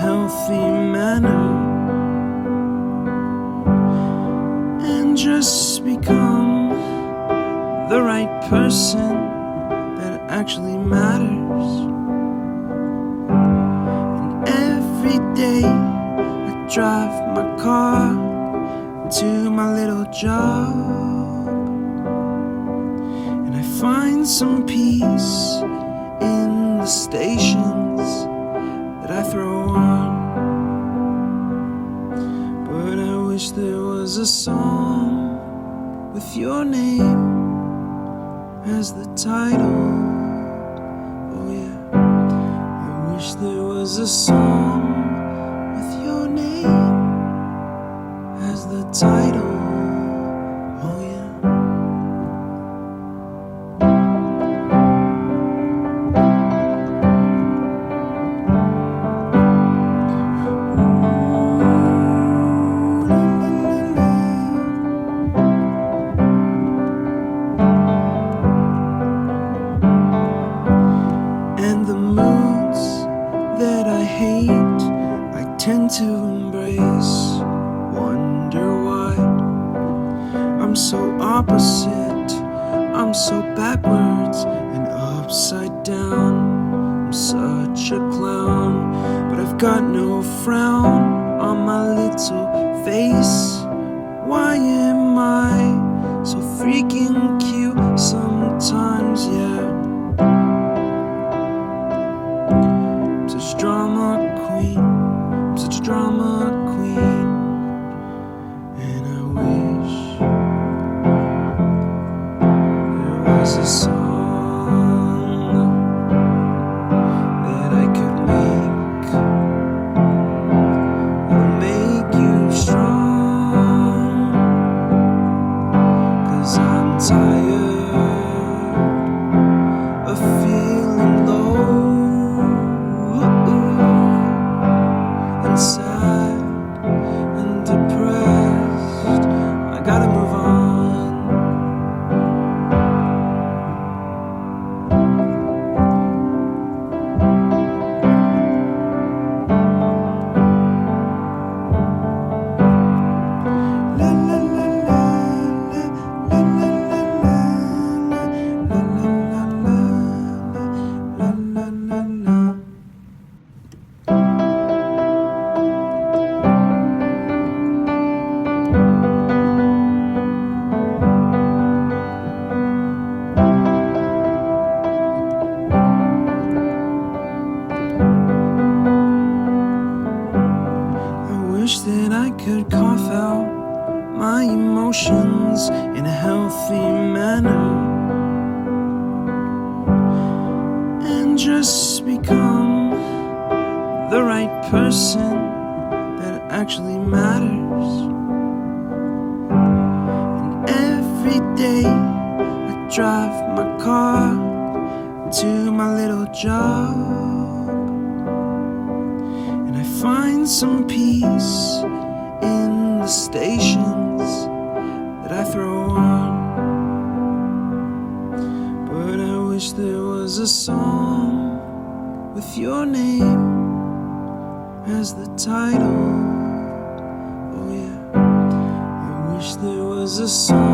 healthy manner and just become the right person that actually matters. And every day I drive my car to my little job, and I find some peace in the stations that I throw on. But I wish there was a song with your name as the title. Oh yeah, I wish there was a song with your name as the title. Oh yeah. And the moods that I hate, I tend to embrace. Wonder why I'm so opposite, I'm so backwards and upside down. I'm such a clown, but I've got no frown on my little face. Why am I so freaking cute sometimes, yeah? Such drama queen, I'm such a drama queen. And I wish there was a song that I could make that'll make you strong. 'Cause I'm tired of feeling low and sad and depressed. I gotta move on. La la la la la la la la la la la. I wish that I could cough out my emotions in a healthy manner and just become the right person that actually matters. And every day I drive my car to my little job, and I find some peace in the stations that I throw on. But I wish there was a song with your name as the title. Oh yeah, I wish there was a song.